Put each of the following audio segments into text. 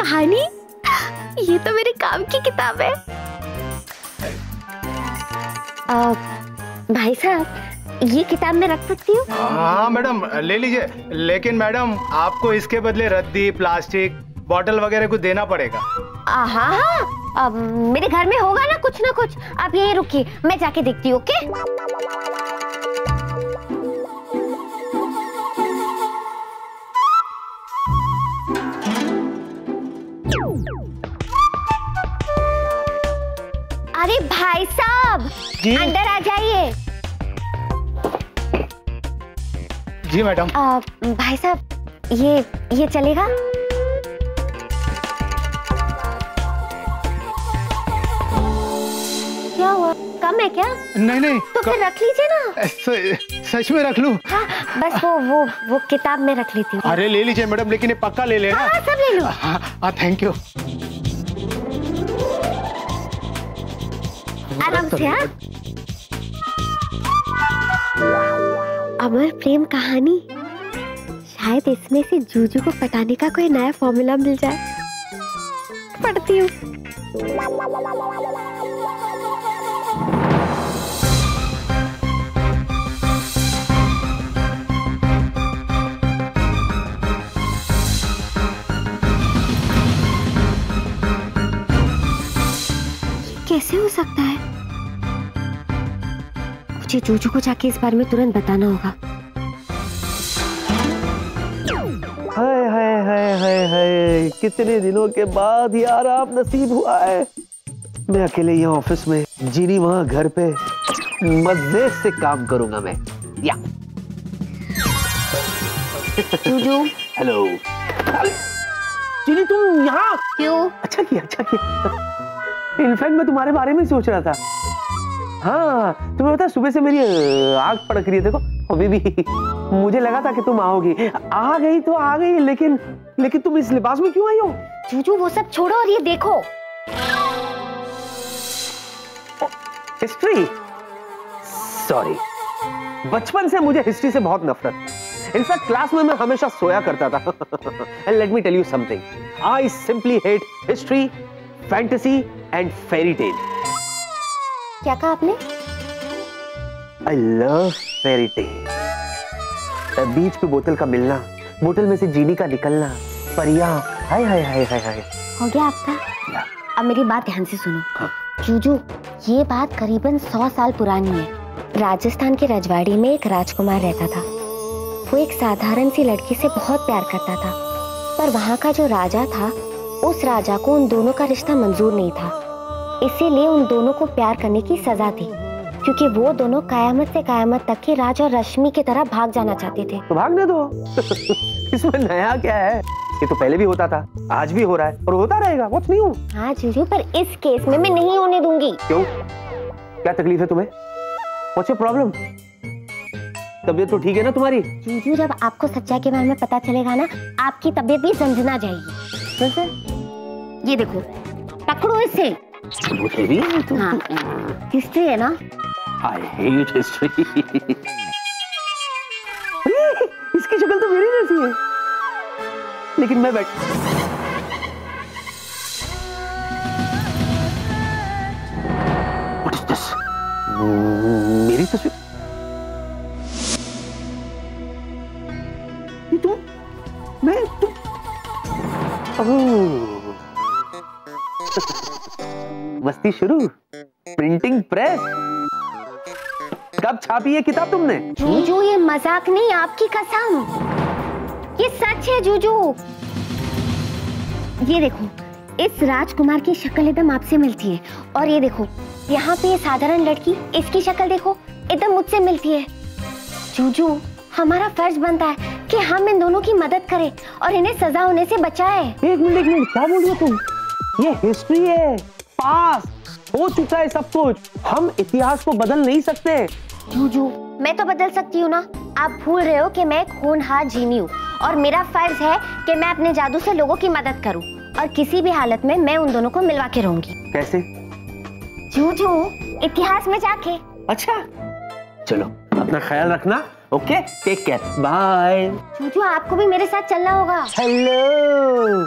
कहानी, ये तो मेरे काम की किताब है। भाई साहब, ये किताब मैं रख सकती हूँ? हाँ मैडम ले लीजिए, लेकिन मैडम आपको इसके बदले रद्दी, प्लास्टिक, बॉटल वगैरह कुछ देना पड़ेगा। हाँ, मेरे घर में होगा ना कुछ। आप यहीं रुकिए, मैं जाके देखती हूँ। ओके? अरे भाई साहब, अंदर आ जाइए। जी मैडम। भाई साहब, ये चलेगा? क्या हुआ, कम है क्या? नहीं तो फिर रख लीजिए ना। सच में रख लूं? हाँ, बस वो किताब में रख लेती हूँ। अरे ले लीजिए मैडम, लेकिन ये पक्का ले लेना। हाँ, सब ले लो। हाँ, थैंक यू। आराम से। हाँ, अमर प्रेम कहानी, शायद इसमें से जूजू को पटाने का कोई नया फॉर्मूला मिल जाए। पढ़ती हूँ। कैसे हो सकता है? मुझे जूजू को जाके इस बारे में तुरंत बताना होगा। हाय हाय हाय हाय हाय, कितने दिनों के बाद यार आप नसीब हुआ है। मैं अकेले यहाँ ऑफिस में, जीनी वहाँ घर पे, मजे से काम करूंगा मैं। या जूजू। हेलो जीनी, तुम यहाँ क्यों? अच्छा किया। इनफैक्ट मैं तुम्हारे बारे में सोच रहा था। हाँ, तुम्हें पता है सुबह से मेरी आग पड़क रही है। देखो अभी भी मुझे लगा था कि तुम आओगी। आ गई तो आ गई, लेकिन तुम इस लिबास में क्यों आई हो? जूजू वो सब छोड़ो और ये देखो। हिस्ट्री? सॉरी, बचपन से मुझे हिस्ट्री से बहुत नफरत। इनफैक्ट क्लास में मैं हमेशा सोया करता था। And let me tell you something, I simply hate history, fantasy and fairy tale. क्या कहा आपने? I love fairy tale. बीच पे बोतल का मिलना, बोतल में से जीनी का निकलना, परियां, हाय हाय हाय हाय हाय। हो गया आपका? अब मेरी बात ध्यान से सुनो। हाँ। जूजू, ये बात करीबन 100 साल पुरानी है। राजस्थान के रजवाड़ी में एक राजकुमार रहता था। वो एक साधारण सी लड़की से बहुत प्यार करता था, पर वहाँ का जो राजा था, उस राजा को उन दोनों का रिश्ता मंजूर नहीं था। इसीलिए उन दोनों को प्यार करने की सजा थी, क्योंकि वो दोनों कयामत से कयामत तक के राज और रश्मि की तरह भाग जाना चाहते थे। तो भागने दो। इसमें नया क्या है? ये तो पहले भी होता था, आज भी हो रहा है और होता रहेगा। What's new? हाँ जीजू, पर इस केस में मैं नहीं होने दूंगी। क्यों? क्या तकलीफ है तुम्हें? What's your problem? तबीयत तो ठीक है ना तुम्हारी? जीजू, जब आपको सच्चाई के बारे में पता चलेगा ना, आपकी तबीयत भी झंझना जाएगी। कैसे? ये देखो, पकड़ो इसे। हाँ, हिस्ट्री है ना? I hate history. इसकी शक्ल तो मेरी जैसी है, लेकिन मैं बैठ। What is this? मेरी तस्वीर? ये तुम? मैं तुम? मस्ती शुरू। Printing press. कब छापी है किताब तुमने? जूजू, ये मजाक नहीं, आपकी कसम, ये सच है। जूजू, ये देखो, इस राजकुमार की शक्ल एकदम आपसे मिलती है, और ये देखो, यहाँ पे ये साधारण लड़की, इसकी शक्ल देखो, एकदम मुझसे मिलती है। जूजू, हमारा फर्ज बनता है कि हम इन दोनों की मदद करें और इन्हें सजा होने से बचाएं। एक मिनट, क्या बोल रही हो तुम? ये हिस्ट्री है, पास हो चुका है सब कुछ। हम इतिहास को बदल नहीं सकते। जूजू, मैं तो बदल सकती हूँ ना। आप भूल रहे हो कि मैं एक होनहार जीनी हूँ और मेरा फर्ज है कि मैं अपने जादू से लोगों की मदद करूँ, और किसी भी हालत में मैं उन दोनों को मिलवा के रहूंगी। कैसे? जूजू, इतिहास में जाके। अच्छा, चलो अपना ख्याल रखना। Okay, take care, bye. Juju, आपको भी मेरे साथ चलना होगा। हेलो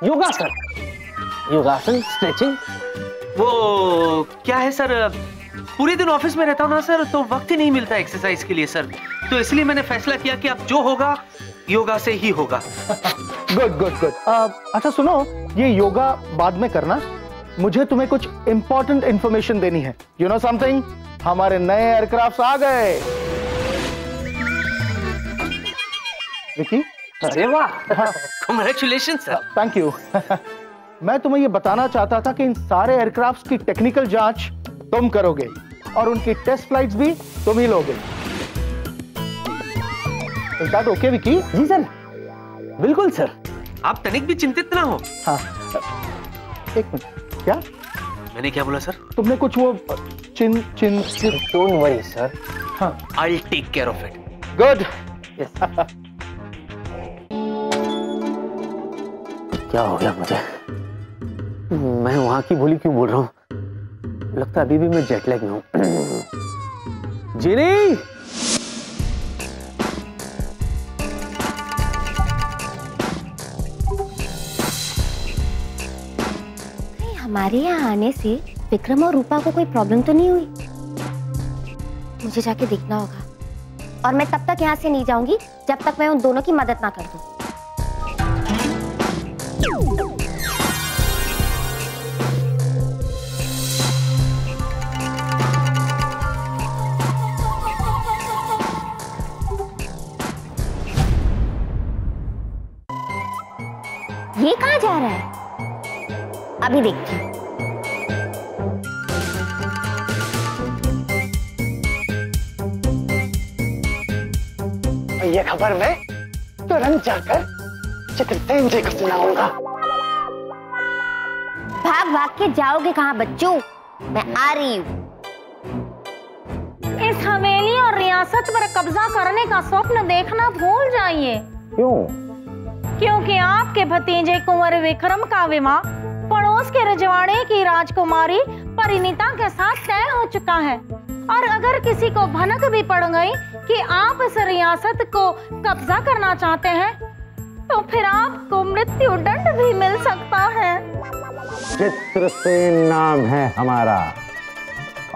योगासन, योगासन, स्ट्रेचिंग। वो क्या है सर, पूरे दिन ऑफिस में रहता हूँ ना सर, तो वक्त ही नहीं मिलता एक्सरसाइज के लिए सर, तो इसलिए मैंने फैसला किया कि अब जो होगा योगा से ही होगा। Good good good. अच्छा सुनो, ये योगा बाद में करना, मुझे तुम्हें कुछ इंपॉर्टेंट इंफॉर्मेशन देनी है। यू नो समथिंग, हमारे नए एयरक्राफ्ट आ गए। विकी, अरे वाह, कांग्रेचुलेशन सर। Thank you. मैं तुम्हें ये बताना चाहता था कि इन सारे एयरक्राफ्ट की टेक्निकल जांच तुम करोगे और उनकी टेस्ट फ्लाइट्स भी तुम ही लोगे। Is that okay Vicky? जी सर, बिल्कुल सर। आप तनिक भी चिंतित ना हो। हाँ, एक मिनट, क्या मैंने क्या बोला सर? तुमने कुछ वो चिन चिन चिन। Don't worry sir. हाँ, I'll take care of it. Good. क्या हो गया मुझे? मैं वहां की बोली क्यों बोल रहा हूँ? लगता है अभी भी मैं जेट लैग में हूँ। जिनी, हमारे यहाँ आने से विक्रम और रूपा को कोई प्रॉब्लम तो नहीं हुई? मुझे जाके देखना होगा, और मैं तब तक यहाँ से नहीं जाऊंगी जब तक मैं उन दोनों की मदद ना कर दूं। ये कहाँ जा रहा है? अभी देखती हूँ। ये खबर मैं तुरंत जाकर चित्रसेन जी को सुनाऊंगा। भाग भाग के जाओगे कहाँ बच्चों? मैं आ रही हूँ। इस हवेली और रियासत पर कब्जा करने का स्वप्न देखना भूल जाइए। क्यों? क्योंकि आपके भतीजे कुंवर विक्रम का विवाह पड़ोस के रजवाड़े की राजकुमारी परिणीता के साथ तय हो चुका है, और अगर किसी को भनक भी पड़ गई कि आप इस रियासत को कब्जा करना चाहते हैं, तो फिर आपको मृत्यु दंड भी मिल सकता है। चित्रसेन नाम है हमारा,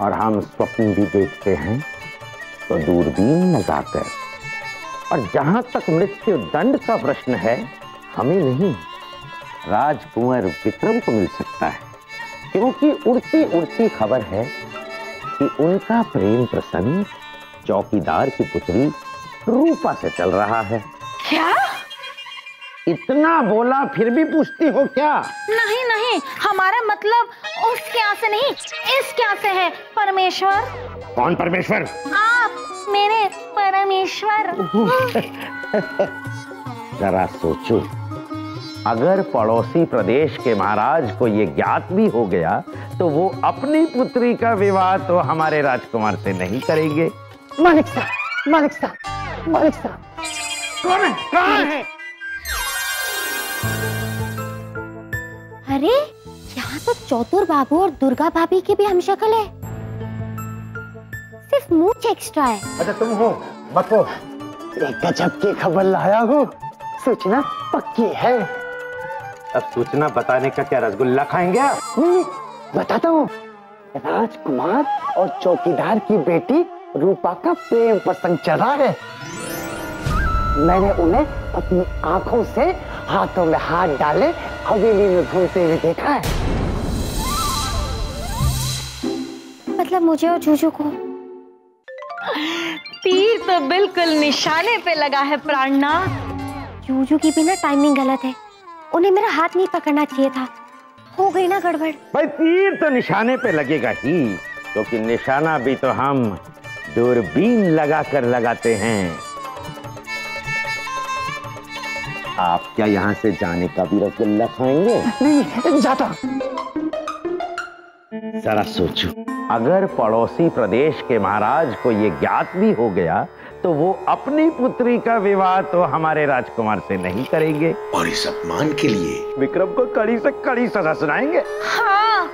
और हम स्वप्न भी देखते हैं तो दूरबीन लगाकर। और जहां तक मृत्यु दंड का प्रश्न है, हमें नहीं, राजकुंवर विक्रम को मिल सकता है, क्योंकि उड़ती उड़ती खबर है कि उनका प्रेम प्रसंग चौकीदार की पुत्री रूपा से चल रहा है। क्या? इतना बोला फिर भी पूछती हो क्या? नहीं नहीं, हमारा मतलब उस क्या से नहीं, इस क्या से है परमेश्वर। कौन परमेश्वर? आप मेरे परमेश्वर। जरा सोचो, अगर पड़ोसी प्रदेश के महाराज को ये ज्ञात भी हो गया तो वो अपनी पुत्री का विवाह तो हमारे राजकुमार से नहीं करेंगे। मालिक साहब, मालिक साहब, मालिक साहब, कौन है? कहाँ है? अरे यहाँ तो चौतुर बाबू और दुर्गा भाभी की भी हमशक्ल है, सिर्फ मूंछ एक्स्ट्रा है। अच्छा तुम हो, बको। एक गजब की खबर लाया हूँ, सूचना पक्की है। अब सूचना बताने का क्या रसगुल्ला खाएंगे आप? बताता हूँ, राजकुमार और चौकीदार की बेटी रूपा का प्रेम प्रसंग चल रहा है। मैंने उन्हें अपनी आंखों से हाथों में हाथ डाले हवेली में घूमते हुए देखा है। मतलब मुझे और जूजू को? तीर तो बिल्कुल निशाने पे लगा है प्राणनाथ। जूजू की भी ना टाइमिंग गलत है, उन्हें मेरा हाथ नहीं पकड़ना चाहिए था, हो गई ना गड़बड़। भाई तीर तो निशाने पे लगेगा ही, क्योंकि निशाना भी तो हम दूरबीन लगाकर लगाते हैं। आप क्या यहाँ से जाने का भी रसगुल्ला खाएंगे? नहीं जाता। जरा सोचो, अगर पड़ोसी प्रदेश के महाराज को ये ज्ञात भी हो गया तो वो अपनी पुत्री का विवाह तो हमारे राजकुमार से नहीं करेंगे, और इस अपमान के लिए विक्रम को कड़ी से कड़ी सजा सुनाएंगे। हाँ,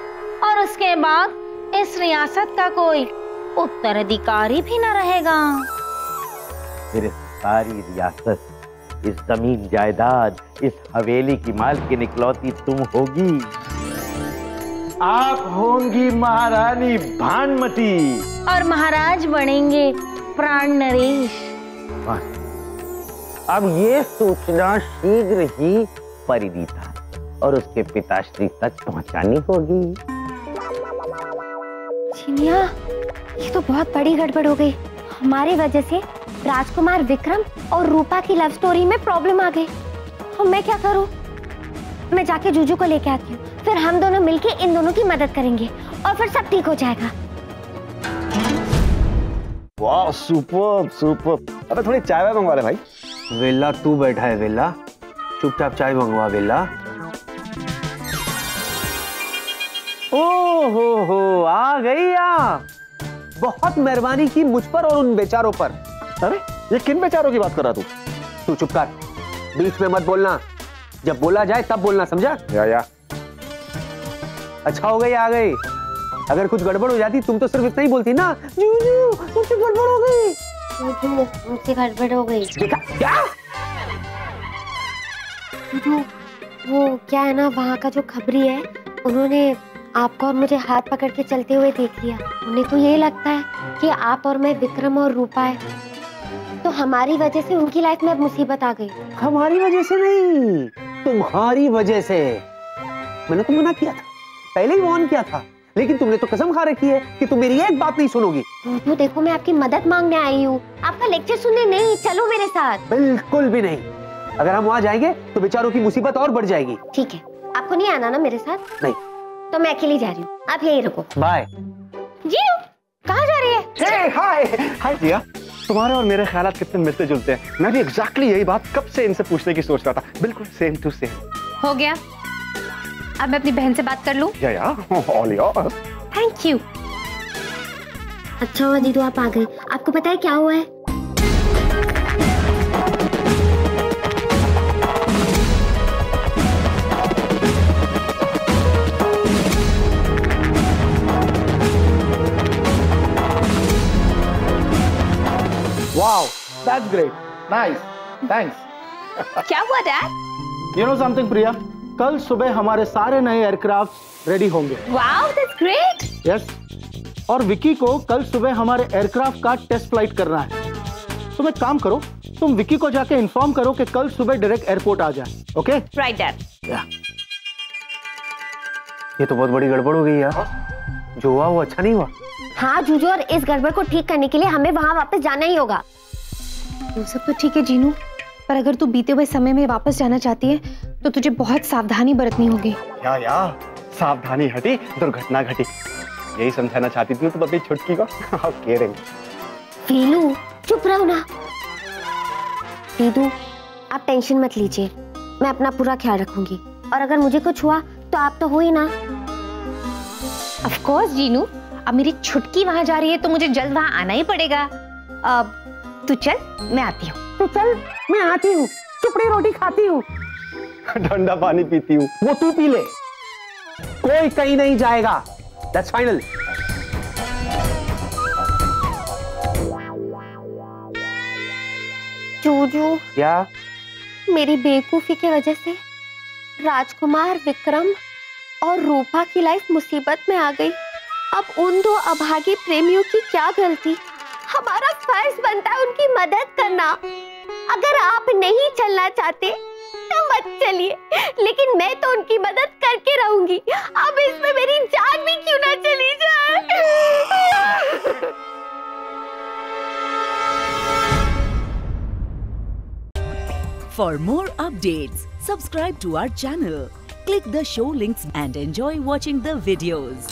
और उसके बाद इस रियासत का कोई उत्तराधिकारी भी न रहेगा। फिर सारी रियासत इस जमीन जायदाद, इस हवेली की मालकिन इकलौती तुम होगी। आप होंगी महारानी भानुमति और महाराज बनेंगे प्राण नरेश। अब ये सूचना शीघ्र ही परिणीता और उसके पिताश्री तक पहुंचानी होगी। चिनिया, ये तो बहुत बड़ी गड़बड़ हो गई। हमारी वजह से राजकुमार विक्रम और रूपा की लव स्टोरी में प्रॉब्लम आ गई। अब मैं क्या करूं? मैं जाके जूजू को लेके आती हूँ, फिर हम दोनों मिलके इन दोनों की मदद करेंगे और फिर सब ठीक हो जाएगा। वाह, सुपर सुपर। अबे थोड़ी चाय वाय मंगवा ले भाई। वेला तू बैठा है वेला, चुपचाप चाय मंगवा वेला। ओ हो आ गई आप। बहुत मेहरबानी की मुझ पर और उन बेचारों पर। अरे ये किन बेचारों की बात कर रहा तू चुप कर, बीच में मत बोलना। जब बोला जाए तब बोलना, समझा? या अच्छा हो गई आ गई। अगर कुछ गड़बड़ हो जाती तुम तो सिर्फ इतना ही बोलती ना, जूजू मुझसे गड़बड़ हो गई। जूजू मुझसे गड़बड़ हो गई। देखा क्या? जूजू वो क्या है ना, वहाँ का जो खबरी है उन्होंने आपको और मुझे हाथ पकड़ के चलते हुए देख लिया। उन्हें तो ये लगता है कि आप और मैं विक्रम और रूपा है, तो हमारी वजह से उनकी लाइफ में अब मुसीबत आ गई। हमारी वजह से नहीं, तुम्हारी वजह से। मैंने तो मना किया था, पहले ही वार्न किया था, लेकिन तुमने तो कसम खा रखी है कि तुम मेरी एक बात नहीं सुनोगी। तो देखो मैं आपकी मदद मांगने आई हूँ, आपका लेक्चर सुनने नहीं। चलो मेरे साथ। बिल्कुल भी नहीं। अगर हम वहाँ जाएंगे तो बेचारों की मुसीबत और बढ़ जाएगी। ठीक है, आपको नहीं आना ना मेरे साथ? नहीं। तो मैं अकेली जा रही हूँ, आप यहीं रुको। बाय। जीनू कहाँ जा रही है? हाय हाय जिया, तुम्हारे और मेरे ख्यालात कितने मिलते जुलते हैं। मैं भी एग्जैक्टली यही बात कब से इनसे पूछने की सोच रहा था। बिल्कुल सेम टू सेम। हो गया, अब मैं अपनी बहन से बात कर लूं? या ऑल योर्स। Thank you. अच्छा हुआ जीजू आप आ गए। आपको पता है क्या हुआ है? Wow, that's great. Nice. Thanks. क्या हुआ डैड? You know something, प्रिया? कल सुबह हमारे सारे नए एयरक्राफ्ट रेडी होंगे। Wow, that's great. Yes. और विकी को कल सुबह हमारे एयरक्राफ्ट का टेस्ट फ्लाइट करना है। तुम एक काम करो, तुम विकी को जाके इन्फॉर्म करो कि कल सुबह डायरेक्ट एयरपोर्ट आ जाए। ओके? Right, dad. ये तो बहुत बड़ी गड़बड़ हो गई यार। जो हुआ वो अच्छा नहीं हुआ। हाँ जूजू, और इस गड़बड़ को ठीक करने के लिए हमें वहाँ वापस जाना ही होगा। वो सब तो ठीक है जीनू, पर अगर तू बीते हुए समय में वापस जाना चाहती है तो तुझे बहुत सावधानी बरतनी होगी। या सावधानी हटी दुर्घटना घटी, यही समझाना चाहती थी तुम अपनी छुटकी को। How caring. वीलू चुप रहो ना। दीदू आप टेंशन मत लीजिए, मैं अपना पूरा ख्याल रखूंगी, और अगर मुझे कुछ हुआ तो आप तो हो ही ना। Of course जीनू, अब मेरी छुटकी वहां जा रही है तो मुझे जल्द वहां आना ही पड़ेगा। अब तू चल, मैं आती हूँ। तू चल, मैं आती हूँ। चुपड़ी रोटी खाती हूँ, ठंडा पानी पीती हूँ, वो तू पी ले। कोई कहीं नहीं जाएगा। That's final. जूजू क्या? मेरी बेवकूफी की वजह से राजकुमार विक्रम और रूपा की लाइफ मुसीबत में आ गई। अब उन दो अभागी प्रेमियों की क्या गलती? हमारा फर्ज बनता है उनकी मदद करना। अगर आप नहीं चलना चाहते तो मत चलिए, लेकिन मैं तो उनकी मदद करके रहूंगी। अब इसमें मेरी जान भी क्यों ना चली जाए। For more updates, subscribe to our channel, click the show links and enjoy watching the videos.